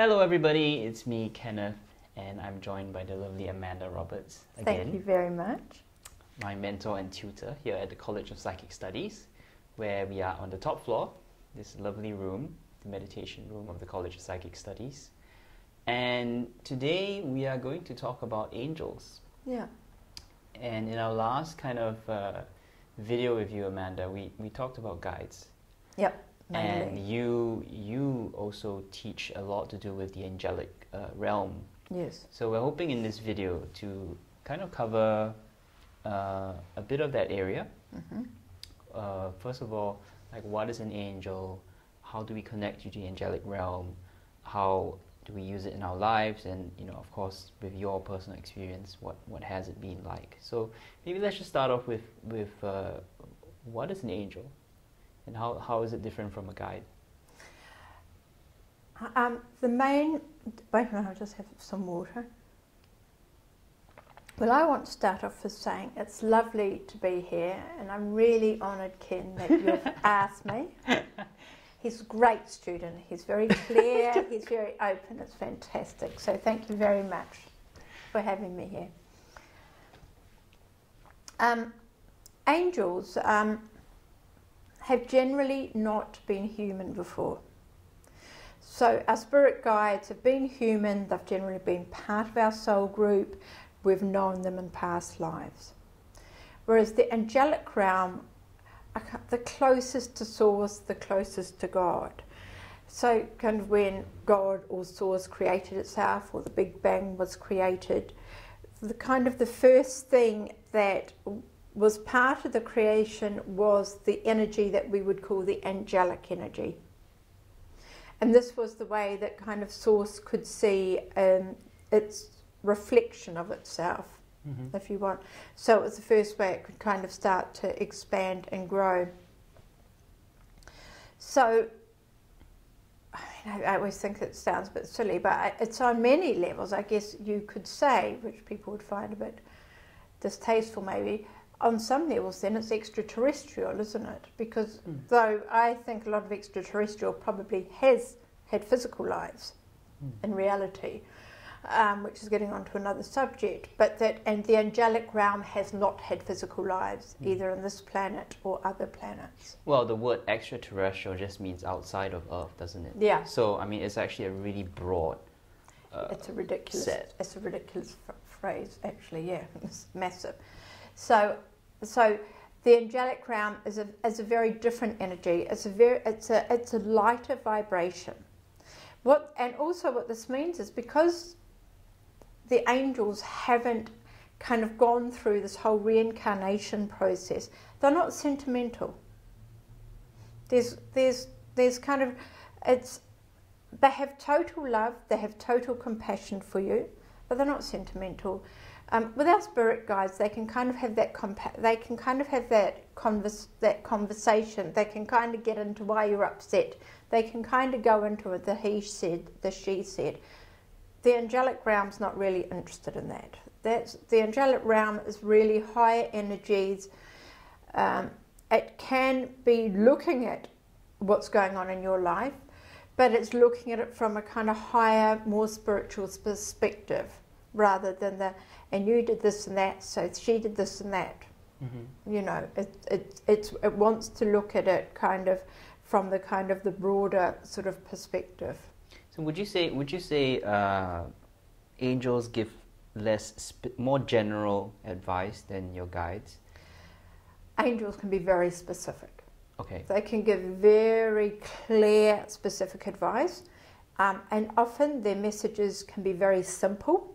Hello everybody, it's me, Kenneth, and I'm joined by the lovely Amanda Roberts again. Thank you very much. My mentor and tutor here at the College of Psychic Studies, where we are on the top floor, this lovely room, the meditation room of the College of Psychic Studies. And today we are going to talk about angels. Yeah. And in our last kind of video with you, Amanda, we talked about guides. Yep. Mainly. And you also teach a lot to do with the angelic realm. Yes. So we're hoping in this video to kind of cover a bit of that area. Mm-hmm. First of all, like, what is an angel? How do we connect to the angelic realm? How do we use it in our lives? And, you know, of course, with your personal experience, what has it been like? So maybe let's just start off with what is an angel? And how is it different from a guide? Wait a minute, I'll just have some water. Well, I want to start off with saying it's lovely to be here, and I'm really honoured, Ken, that you've asked me. He's a great student. He's very clear. He's very open. It's fantastic. So thank you very much for having me here. Angels have generally not been human before. So our spirit guides have been human, they've generally been part of our soul group, we've known them in past lives. Whereas the angelic realm are the closest to source, the closest to God. So kind of when God or source created itself, or the Big Bang was created, the first thing that was part of the creation was the energy that we would call the angelic energy. And this was the way that kind of source could see its reflection of itself, if you want. So it was the first way it could kind of start to expand and grow. So, I always think it sounds a bit silly, but it's on many levels, I guess you could say, which people would find a bit distasteful maybe. On some levels then it's extraterrestrial, isn't it? Because though I think a lot of extraterrestrial probably has had physical lives in reality, which is getting onto another subject, and the angelic realm has not had physical lives either on this planet or other planets. Well, the word extraterrestrial just means outside of Earth, doesn't it? Yeah. So, I mean, it's actually a really broad it's a ridiculous set. It's a ridiculous phrase, actually, yeah. It's massive. So the angelic realm is a very different energy. It's a lighter vibration. And also what this means is because the angels haven't kind of gone through this whole reincarnation process, they're not sentimental. There's kind of, they have total love, they have total compassion for you, but they're not sentimental. With our spirit guides, they can kind of have that conversation. They can kind of get into why you're upset. They can kind of go into it, the he said, the she said. The angelic realm's not really interested in that. The angelic realm is really higher energies. It can be looking at what's going on in your life, but it's looking at it from a kind of higher, more spiritual perspective, rather than and you did this and that, so she did this and that. You know, it wants to look at it kind of from the kind of the broader sort of perspective. So would you say angels give more general advice than your guides? Angels can be very specific. Okay. They can give very clear, specific advice, and often their messages can be very simple.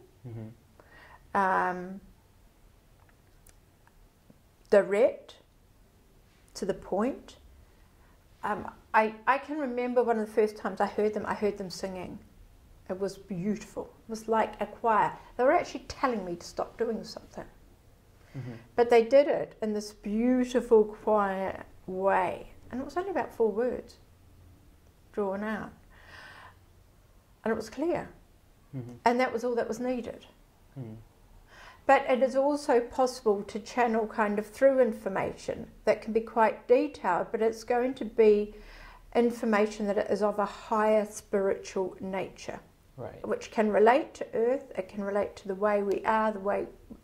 Direct, to the point. I can remember one of the first times I heard them singing. It was beautiful. It was like a choir. They were actually telling me to stop doing something. But they did it in this beautiful, quiet way. And it was only about 4 words drawn out. And it was clear. And that was all that was needed. But it is also possible to channel kind of through information that can be quite detailed, but it's going to be information that is of a higher spiritual nature. Right. which can relate to Earth, it can relate to the way we are, the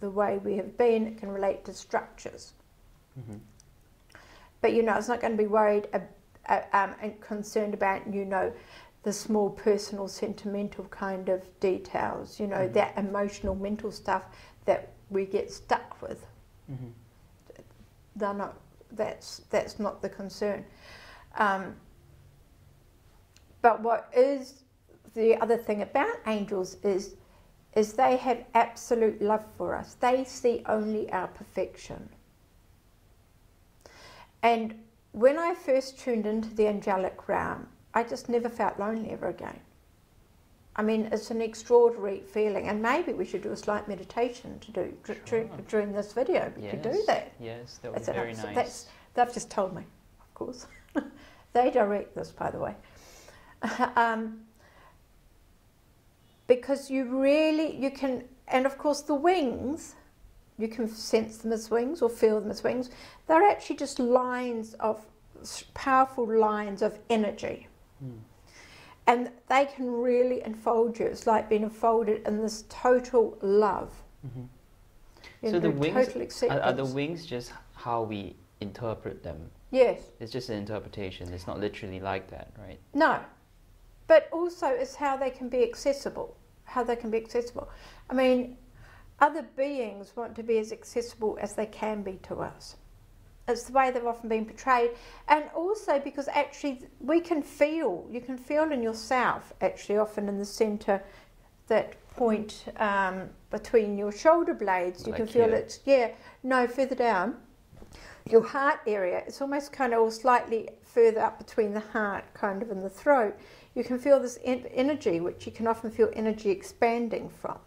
way we have been, it can relate to structures. Mm-hmm. But it's not going to be worried and concerned about, the small personal sentimental kind of details, mm-hmm. that emotional mental stuff that we get stuck with. Mm-hmm. They're not, that's not the concern. But what is the other thing about angels is they have absolute love for us. They see only our perfection. And when I first tuned into the angelic realm, I just never felt lonely ever again. I mean, it's an extraordinary feeling, and maybe we should do a slight meditation to do during this video. We could do that. Yes, that would be very nice. They've just told me, of course. They direct this, by the way. Because you can, and of course the wings, you can sense them as wings or feel them as wings. They're actually just powerful lines of energy. Mm. And they can really enfold you. It's like being enfolded in this total love. Mm-hmm. So the wings, are the wings just how we interpret them? Yes. It's just an interpretation. It's not literally like that, right? No. But also it's how they can be accessible. I mean, other beings want to be as accessible as they can be to us. It's the way they've often been portrayed. And also because actually you can feel in yourself, actually often in the centre, that point between your shoulder blades. You can feel it, further down. Your heart area, it's almost kind of slightly further up between the heart, kind of in the throat. You can feel this energy, which you can often feel energy expanding from.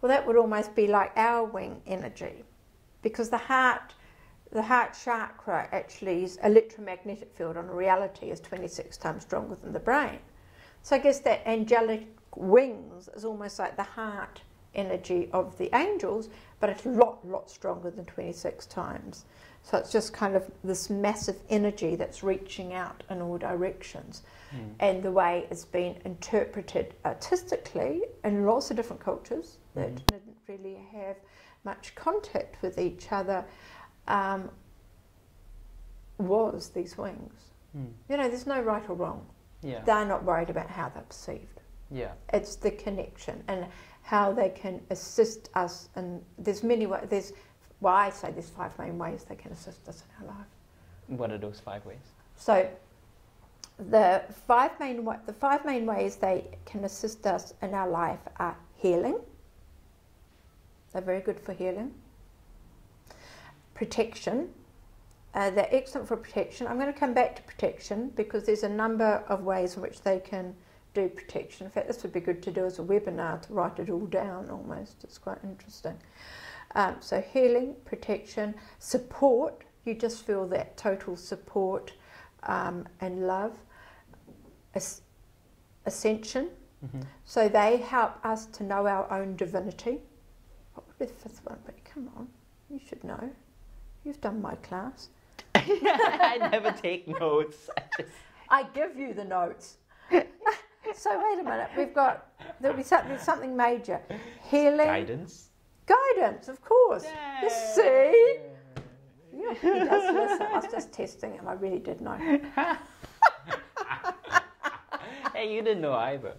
Well, that would almost be like our wing energy, because the heart chakra actually's electromagnetic field on reality is 26 times stronger than the brain. So I guess that angelic wings is almost like the heart energy of the angels, but it's a lot stronger than 26 times. So it's just kind of this massive energy that's reaching out in all directions. Mm. And the way it's been interpreted artistically in lots of different cultures that didn't really have much contact with each other was these wings. Mm. There's no right or wrong. Yeah. They're not worried about how they're perceived. Yeah. It's the connection and how they can assist us. And there's many ways. I say there's 5 main ways they can assist us in our life. What are those 5 ways? So the 5 main ways they can assist us in our life are healing. They're very good for healing. Protection. They're excellent for protection. I'm going to come back to protection because there's a number of ways in which they can do protection. In fact, this would be good to do as a webinar, to write it all down almost. It's quite interesting. So healing, protection, support. You just feel that total support and love. Ascension. Mm-hmm. So they help us to know our own divinity. What would be the 5th one be? Come on, you should know. You've done my class. I never take notes. I give you the notes. So wait a minute. There'll be something major. Healing. Guidance, of course. Yay. You see? Yeah, he does listen. I was just testing him. I really did know. Hey, you didn't know either.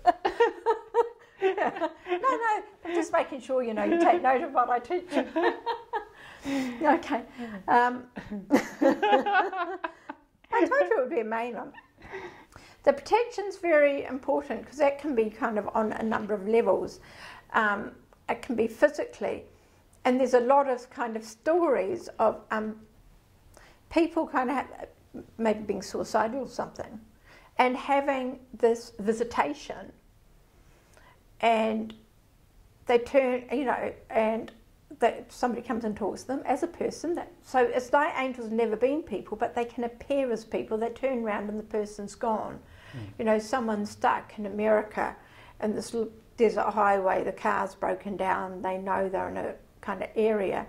Yeah. No, I'm just making sure you take note of what I teach you. Okay. I told you it would be a main one. The protection's very important because that can be kind of on a number of levels. It can be physically, and there's a lot of kind of stories of people kind of maybe being suicidal or something, and having this visitation, and they turn, and somebody comes and talks to them as a person. So it's like angels have never been people, but they can appear as people. They turn around and the person's gone. Mm. Someone's stuck in America, and this desert highway, the car's broken down, they know they're in a kind of area.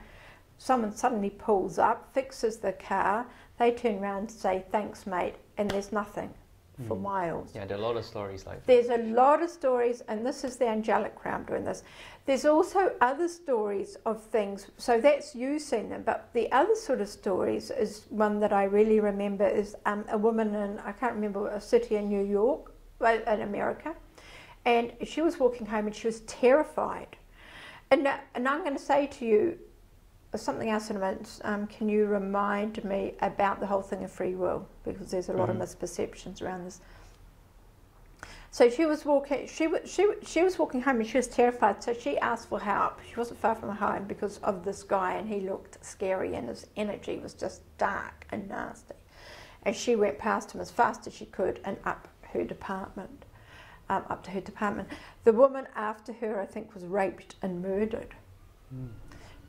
Someone suddenly pulls up, fixes the car, they turn around and say, thanks mate, and there's nothing. for miles. Yeah, there are a lot of stories like that. There's a lot of stories, and this is the angelic realm doing this. There's also other stories of things, so that's you seeing them, but the other sort of stories is one that I really remember is a woman in, I can't remember, a city in New York, in America, and she was walking home and she was terrified. And I'm going to say to you something else in a minute. Can you remind me about the whole thing of free will? Because there's a lot of misperceptions around this. So she was walking. She was walking home and she was terrified. So she asked for help. She wasn't far from home because of this guy, and he looked scary, and his energy was just dark and nasty. And she went past him as fast as she could and up her department. Up to her department. The woman after her, I think, was raped and murdered.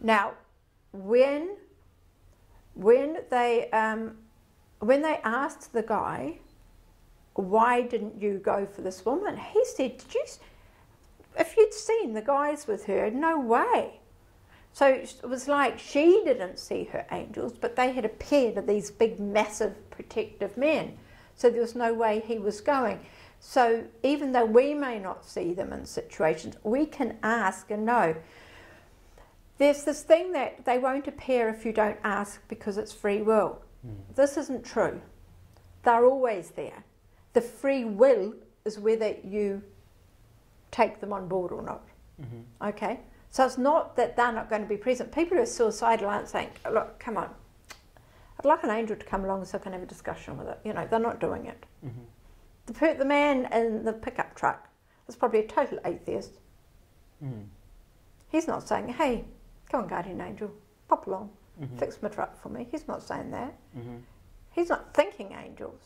Now, when they asked the guy, why didn't you go for this woman? He said, if you'd seen the guys with her, no way. So it was like she didn't see her angels, but they had appeared as these big, massive, protective men. So there was no way he was going. So even though we may not see them in situations, we can ask and know. There's this thing that they won't appear if you don't ask because it's free will. This isn't true. They're always there. The free will is whether you take them on board or not. Okay? So it's not that they're not going to be present. People who are suicidal aren't saying, look, come on, I'd like an angel to come along so I can have a discussion with it. You know, they're not doing it. The man in the pickup truck is probably a total atheist. He's not saying, hey, come on, guardian angel, pop along, fix my truck for me. He's not saying that. He's not thinking angels.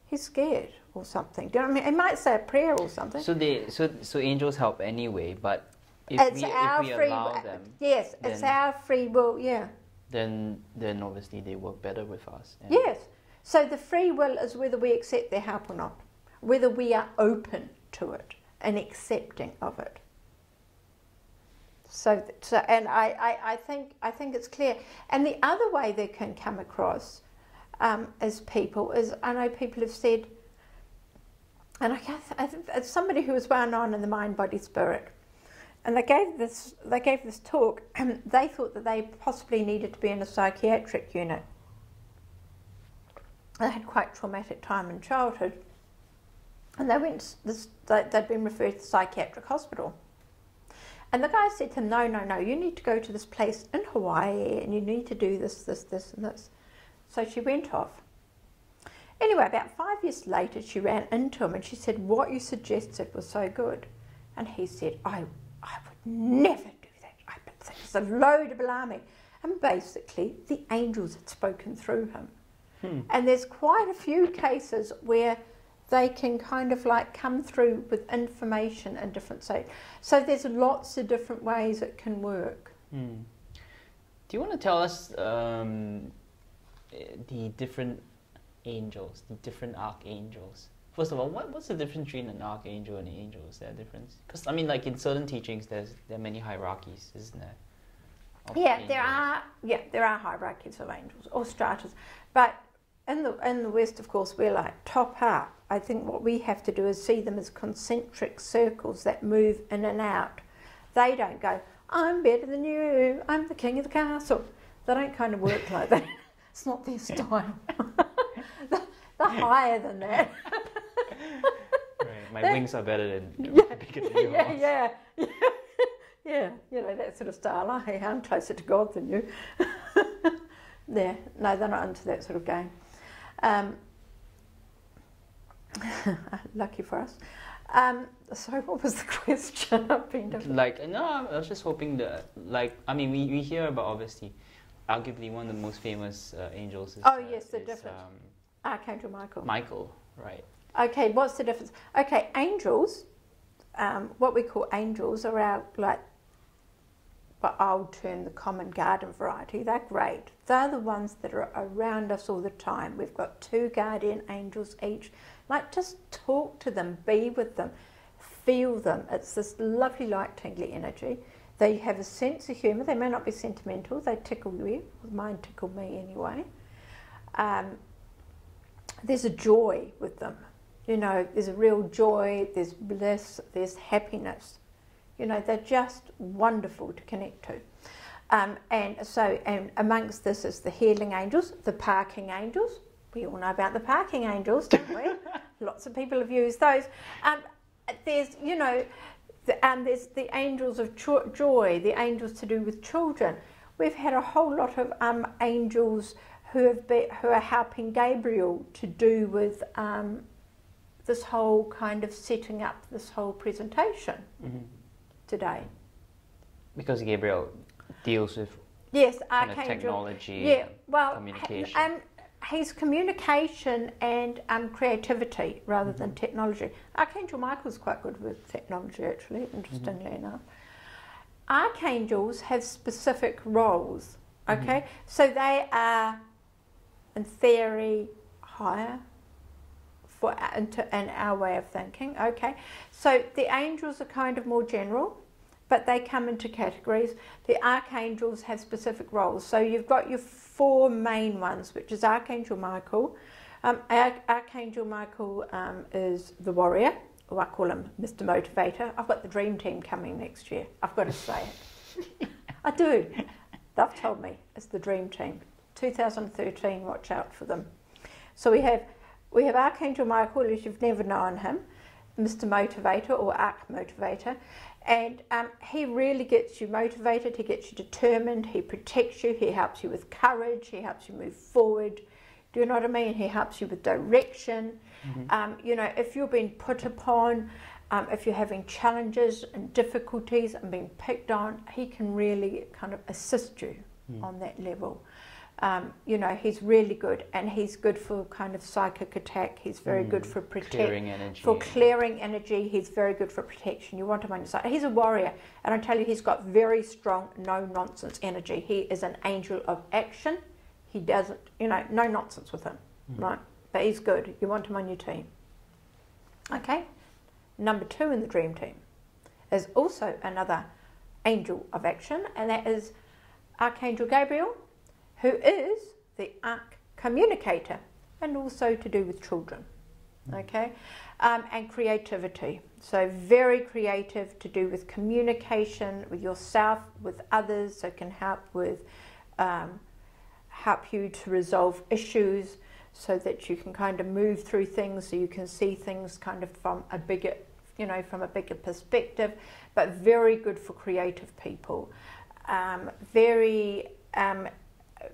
He's scared or something. Do you know what I mean? He might say a prayer or something. So angels help anyway, but if we allow them, yes, it's our free will. Yeah. Then obviously they work better with us. Yes. So the free will is whether we accept their help or not, whether we are open to it and accepting of it. So and I think it's clear. And the other way they can come across as people is, I know people have said, and I think it's somebody who was well known in the mind, body, spirit, and they gave this talk, and they thought that they possibly needed to be in a psychiatric unit. They had quite traumatic time in childhood, and they'd been referred to the psychiatric hospital. And the guy said to them, no, you need to go to this place in Hawaii and you need to do this, and this. So she went off. Anyway, about 5 years later, she ran into him and she said, what you suggested was so good. And he said, I would never do that. I think it's a load of baloney. And basically, the angels had spoken through him. And there's quite a few cases where they can kind of like come through with information and different so there's lots of different ways it can work. Do you want to tell us the different angels, the different archangels? First of all, what's the difference between an archangel and an angel? Is there a difference? Because I mean, like in certain teachings, there are many hierarchies, isn't there? There are hierarchies of angels or stratas, but in the West, of course, we're like top up. I think what we have to do is see them as concentric circles that move in and out. They don't go, I'm better than you, I'm the king of the castle. They don't kind of work like that. It's not their style. They're higher than that. Right. My wings are better than bigger than yours. Yeah, you know, that sort of style. Hey, I'm closer to God than you. Yeah, no, they're not into that sort of game. Lucky for us. Sorry, what was the question? I've been I was just hoping that, I mean, we hear about, obviously, arguably one of the most famous angels is... the difference. Archangel Michael. Michael, right. Okay, what's the difference? Okay, angels, what we call angels are our, what I'll term the common garden variety. They're great. They're the ones that are around us all the time. We've got 2 guardian angels each. Just talk to them, be with them, feel them. It's this lovely, light, tingly energy. They have a sense of humour. They may not be sentimental. They tickle you. Mine tickle me anyway. There's a joy with them. You know, there's a real joy, there's bliss, there's happiness. You know, they're just wonderful to connect to. And amongst this is the healing angels, the parking angels. We all know about the parking angels, don't we? Lots of people have used those. There's, you know, there's the angels of joy, the angels to do with children. We've had a whole lot of angels who are helping Gabriel to do with this whole kind of setting up this whole presentation today. Because Gabriel deals with kind of technology, communication. He's communication and creativity rather than technology. Archangel Michael's quite good with technology, actually, interestingly enough. Archangels have specific roles, okay? So they are, in theory, higher in our way of thinking, okay? So the angels are kind of more general, but they come into categories. The archangels have specific roles. So you've got your four main ones, which is Archangel Michael. Archangel Michael is the warrior, or I call him Mr. Motivator. I've got the dream team coming next year. I've got to say it. I do. They've told me it's the dream team. 2013, watch out for them. So we have Archangel Michael, if you've never known him, Mr. Motivator or Arch Motivator. And he really gets you motivated, he gets you determined, he protects you, he helps you with courage, he helps you move forward. Do you know what I mean? He helps you with direction. You know, if you're being put upon, if you're having challenges and difficulties and being picked on, he can really kind of assist you on that level. You know, he's really good, and he's good for kind of psychic attack. He's very good for clearing energy. He's very good for protection. You want him on your side. He's a warrior, and I tell you, he's got very strong, no-nonsense energy. He is an angel of action. He doesn't, you know, no nonsense with him, right? But he's good. You want him on your team. Okay? Number 2 in the dream team is also another angel of action, and that is Archangel Gabriel, who is the arch communicator, and also to do with children, okay, and creativity. So very creative, to do with communication with yourself, with others, so can help with help you to resolve issues, so that you can kind of move through things, so you can see things kind of from a bigger, you know, from a bigger perspective. But very good for creative people.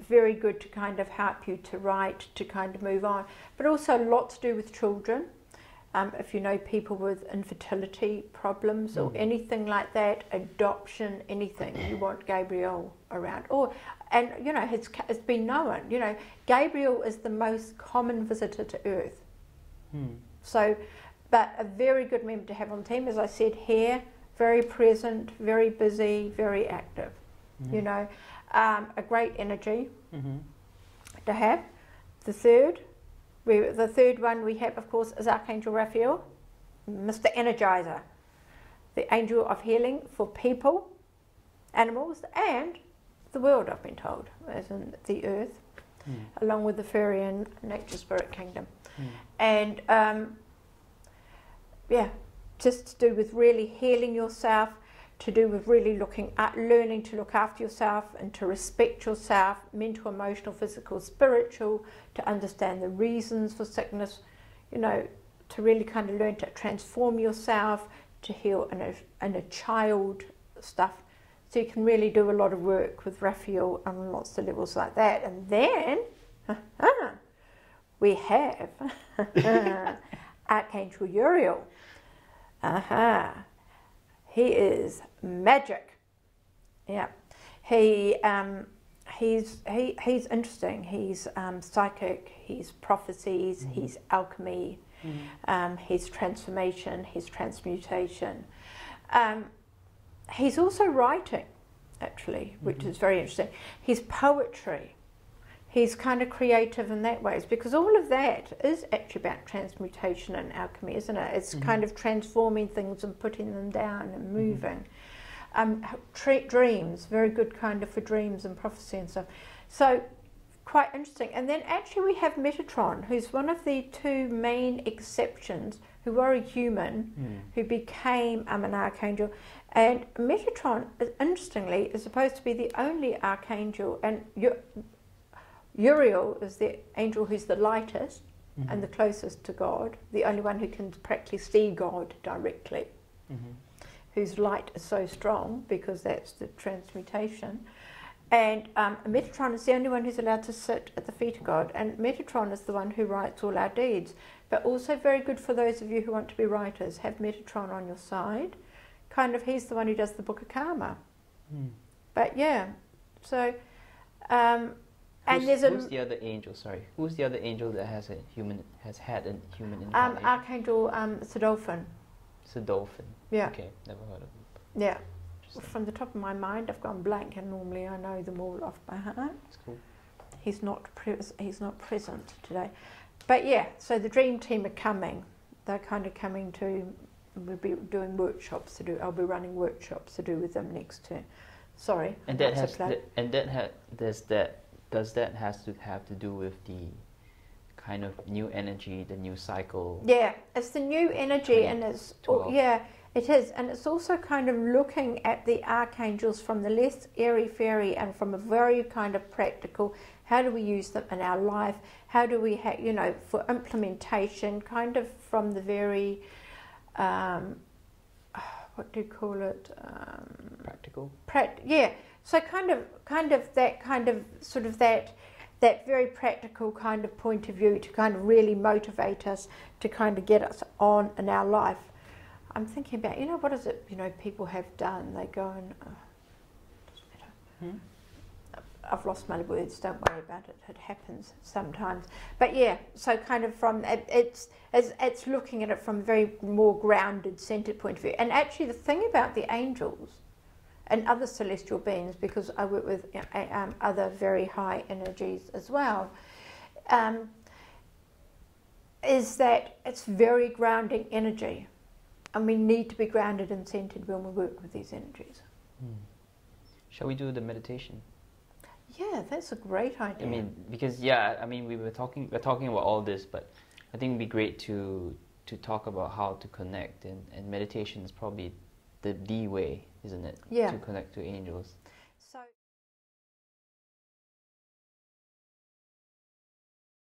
Very good to kind of help you to write, to kind of move on, but also a lot to do with children. If you know people with infertility problems or anything like that, adoption, anything, you want Gabriel around. And you know, it's been known, you know, Gabriel is the most common visitor to Earth. So, but a very good member to have on the team, as I said here, very present, very busy, very active, you know. A great energy to have. The third one we have, of course, is Archangel Raphael, Mr. Energizer, the angel of healing for people, animals, and the world, I've been told, as in the earth, along with the fairy and nature spirit kingdom. And yeah, just to do with really healing yourself, to do with really learning to look after yourself and to respect yourself, mental, emotional, physical, spiritual, to understand the reasons for sickness, you know, to really kind of learn to transform yourself, to heal inner child stuff. So you can really do a lot of work with Raphael on lots of levels like that. And then we have Archangel Uriel. He is magic. Yeah, he's interesting. He's psychic. He's prophecies. He's alchemy. He's transformation. He's transmutation. He's also writing, actually, which is very interesting. He's poetry. He's kind of creative in that ways, because all of that is actually about transmutation and alchemy, isn't it? It's kind of transforming things and putting them down and moving. Dreams, very good kind of for dreams and prophecy and stuff. So quite interesting. And then actually we have Metatron, who's one of the two main exceptions, who were a human, who became an archangel. And Metatron, interestingly, is supposed to be the only archangel, and Uriel is the angel who's the lightest and the closest to God, the only one who can practically see God directly, whose light is so strong because that's the transmutation. And Metatron is the only one who's allowed to sit at the feet of God, and Metatron is the one who writes all our deeds. But also very good for those of you who want to be writers, have Metatron on your side. Kind of, he's the one who does the Book of Karma. But yeah, so who's the other angel? Sorry, who's the other angel that has had a human incarnation? Archangel Sodolphin. Sodolphin. Yeah. Okay, never heard of him. Yeah. From the top of my mind, I've gone blank, and normally I know them all off by heart. That's cool. He's not present today, but yeah. So the dream team are coming. They're kind of coming to. We'll be doing workshops to do. I'll be running workshops to do with them next term. Sorry. And that has does that have to do with the kind of new energy, the new cycle? Yeah, it's the new energy, and it's it is, and it's also kind of looking at the archangels from the less airy-fairy and from a very kind of practical. How do we use them in our life? How do we, for implementation? Kind of from the very, what do you call it? Practical. Yeah. So kind of that very practical kind of point of view to kind of really motivate us to kind of get us on in our life. I'm thinking about, what is it, people have done? They go and, doesn't matter. I've lost my words, don't worry about it, it happens sometimes. But yeah, so kind of from, it's looking at it from a very more grounded, centered point of view. And actually the thing about the angels and other celestial beings, because I work with other very high energies as well, is that it's very grounding energy. And we need to be grounded and centered when we work with these energies. Shall we do the meditation? Yeah, that's a great idea. I mean, because we're talking about all this, but I think it'd be great to talk about how to connect, and meditation is probably the way, isn't it? Yeah. To connect to angels.